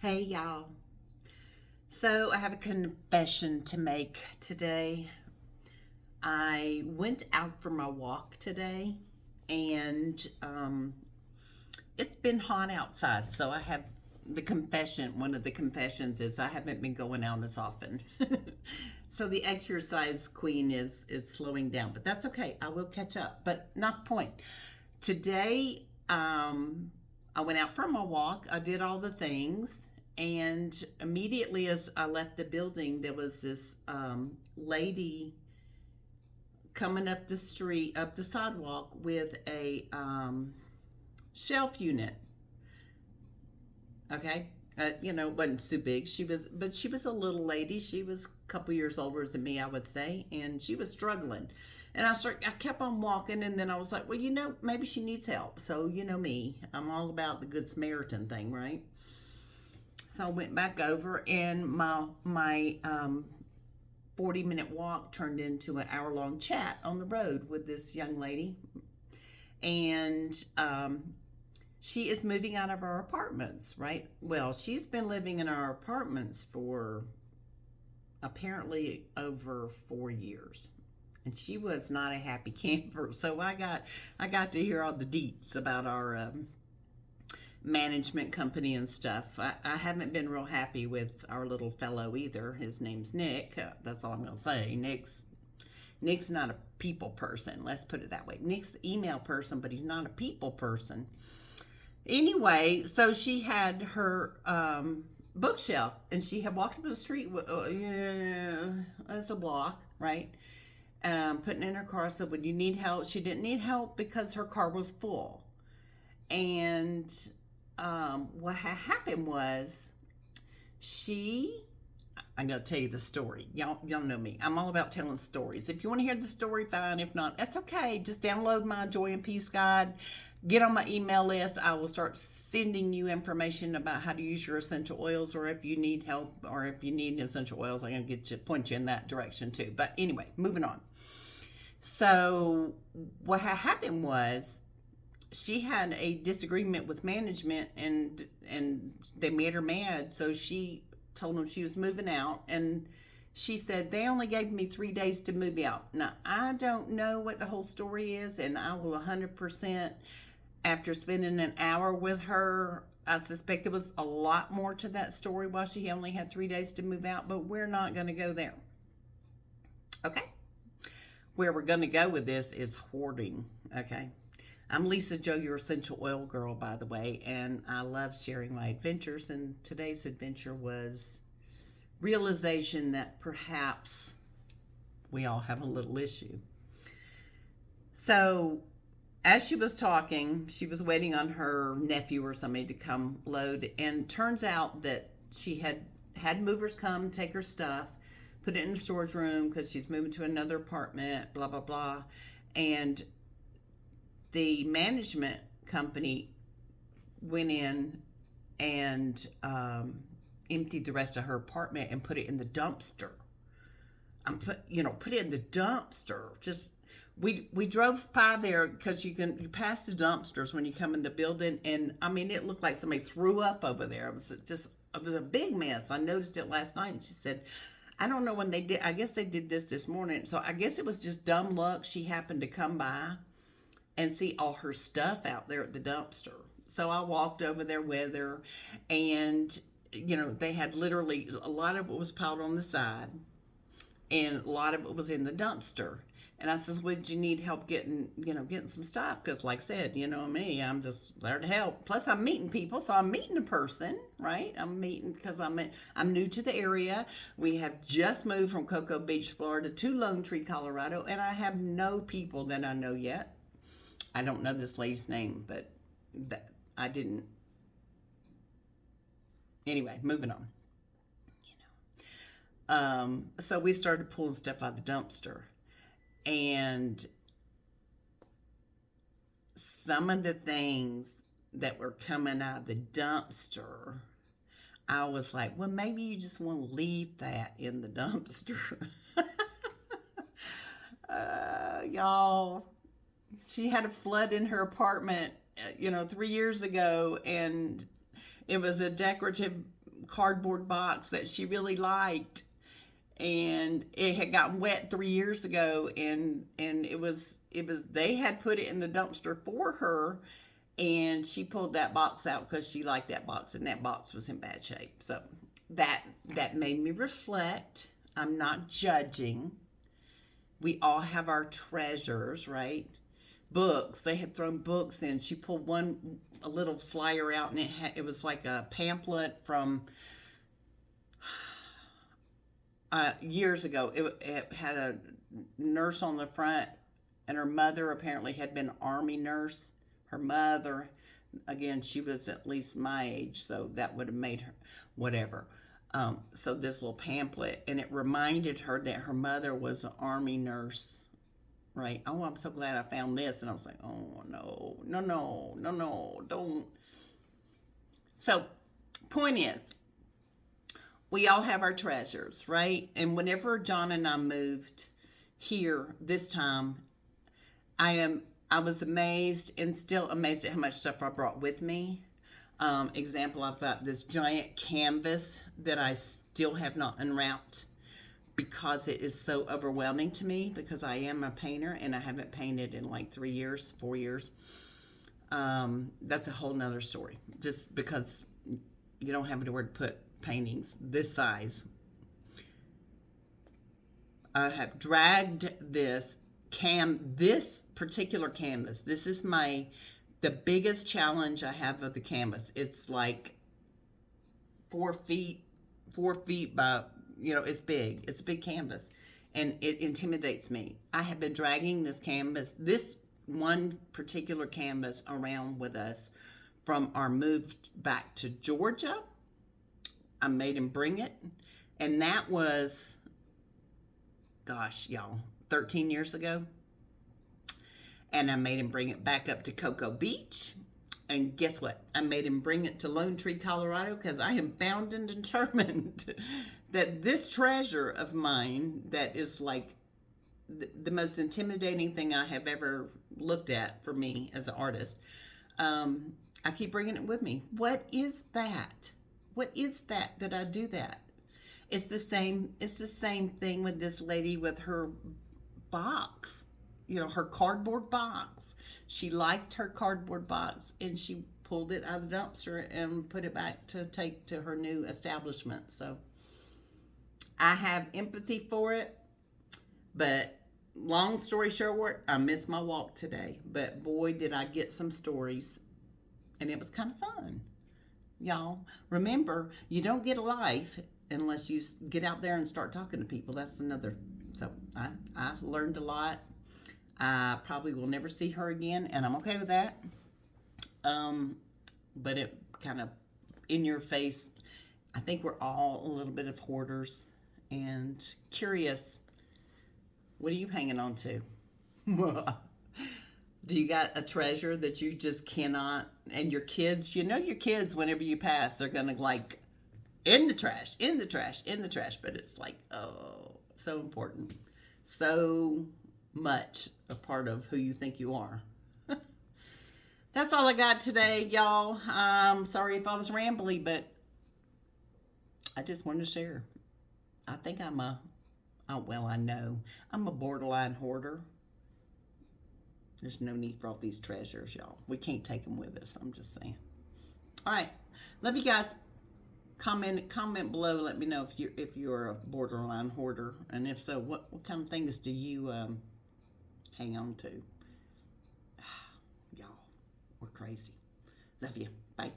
Hey y'all. So I have a confession to make today. I went out for my walk today and it's been hot outside. So I have one of the confessions is I haven't been going out as often. So the exercise queen is slowing down, but that's okay. I will catch up, but not the point. Today, I went out for my walk. I did all the things. And immediately as I left the building, there was this lady coming up the street, up the sidewalk with a shelf unit. Okay. It wasn't too big. But she was a little lady. She was a couple years older than me, I would say, and she was struggling. And I kept on walking, and then I was like, well, maybe she needs help. So you know me, I'm all about the Good Samaritan thing, right? So I went back over, and my 40-minute walk turned into an hour-long chat on the road with this young lady, and she is moving out of our apartments, right? Well, she's been living in our apartments for apparently over 4 years. And she was not a happy camper. So I got to hear all the deets about our management company and stuff. I haven't been real happy with our little fellow either. His name's Nick. That's all I'm going to say. Nick's not a people person. Let's put it that way. Nick's the email person, but he's not a people person. Anyway, so she had her bookshelf, and she had walked up the street. It's a block, right? Putting in her car. I said, "Would you need help?" She didn't need help because her car was full. And what had happened was she. I'm gonna tell you the story. Y'all know me. I'm all about telling stories. If you want to hear the story, fine. If not, that's okay. Just download my Joy and Peace guide. Get on my email list. I will start sending you information about how to use your essential oils, or if you need help, or if you need essential oils, I'm gonna point you in that direction too. But anyway, moving on. So what had happened was she had a disagreement with management, and they made her mad. So she told them she was moving out, and she said they only gave me 3 days to move out. Now I don't know what the whole story is, and I will 100%. After spending an hour with her, I suspect there was a lot more to that story why she only had 3 days to move out, but we're not going to go there. Okay? Where we're going to go with this is hoarding. Okay? I'm Lisa Joe, your essential oil girl, by the way, and I love sharing my adventures. And today's adventure was realization that perhaps we all have a little issue. So, as she was talking, she was waiting on her nephew or somebody to come load, and turns out that she had movers come take her stuff, put it in the storage room because she's moving to another apartment, blah blah blah, and the management company went in and emptied the rest of her apartment and put it in the dumpster. Put it in the dumpster. Just we drove by there because you pass the dumpsters when you come in the building, and I mean it looked like somebody threw up over there. It was a big mess. I noticed it last night, and she said, I don't know when they did. I guess they did this morning. So I guess it was just dumb luck. She happened to come by and see all her stuff out there at the dumpster. So I walked over there with her, and they had literally a lot of it was piled on the side, and a lot of it was in the dumpster. And I says, would you need help getting some stuff? Because like I said, you know me, I'm just there to help. Plus I'm meeting people, so I'm meeting a person, right? I'm meeting because I'm new to the area. We have just moved from Cocoa Beach, Florida to Lone Tree, Colorado, and I have no people that I know yet. I don't know this lady's name, but I didn't. Anyway, moving on. So we started pulling stuff out of the dumpster. And some of the things that were coming out of the dumpster, I was like, well, maybe you just want to leave that in the dumpster. Y'all, she had a flood in her apartment, 3 years ago, and it was a decorative cardboard box that she really liked, and it had gotten wet 3 years ago, and it was they had put it in the dumpster for her, and she pulled that box out because she liked that box, and that box was in bad shape. So that made me reflect. I'm not judging. We all have our treasures, right? Books. They had thrown books in. She pulled a little flyer out, and it was like a pamphlet from years ago. It had a nurse on the front, and her mother apparently had been an Army nurse. Her mother, again, she was at least my age, so that would have made her whatever. So this little pamphlet, and it reminded her that her mother was an Army nurse, right? Oh, I'm so glad I found this. And I was like, oh, no, don't. So, point is, we all have our treasures, right? And whenever John and I moved here this time, I was amazed and still amazed at how much stuff I brought with me. Example, I've got this giant canvas that I still have not unwrapped because it is so overwhelming to me, because I am a painter and I haven't painted in like 4 years. That's a whole nother story, just because you don't have anywhere to put paintings this size. I have dragged this particular canvas. This is the biggest challenge I have of the canvas. It's like 4 feet by, it's big. It's a big canvas, and it intimidates me. I have been dragging this one particular canvas around with us from our move back to Georgia. I made him bring it, and that was, gosh, y'all, 13 years ago. And I made him bring it back up to Cocoa Beach. And guess what? I made him bring it to Lone Tree, Colorado, because I am bound and determined that this treasure of mine, that is like the most intimidating thing I have ever looked at for me as an artist, I keep bringing it with me. What is that? What is that I do that? It's the same thing with this lady with her box. Her cardboard box. She liked her cardboard box, and she pulled it out of the dumpster and put it back to take to her new establishment. So I have empathy for it, but long story short, I missed my walk today. But boy, did I get some stories, and it was kind of fun. Y'all, remember, you don't get a life unless you get out there and start talking to people. That's another. So I learned a lot. I probably will never see her again, and I'm okay with that. But it kind of in your face. I think we're all a little bit of hoarders and curious. What are you hanging on to? Do you got a treasure that you just cannot? And your kids, your kids, whenever you pass, they're going to like, in the trash. But it's like, oh, so important. So much a part of who you think you are. That's all I got today, y'all. Sorry if I was rambly, but I just wanted to share. I think I know I'm a borderline hoarder. There's no need for all these treasures, y'all. We can't take them with us. I'm just saying. All right, love you guys. Comment below. Let me know if you're a borderline hoarder, and if so, what kind of things do you hang on to? Y'all, we're crazy. Love you. Bye.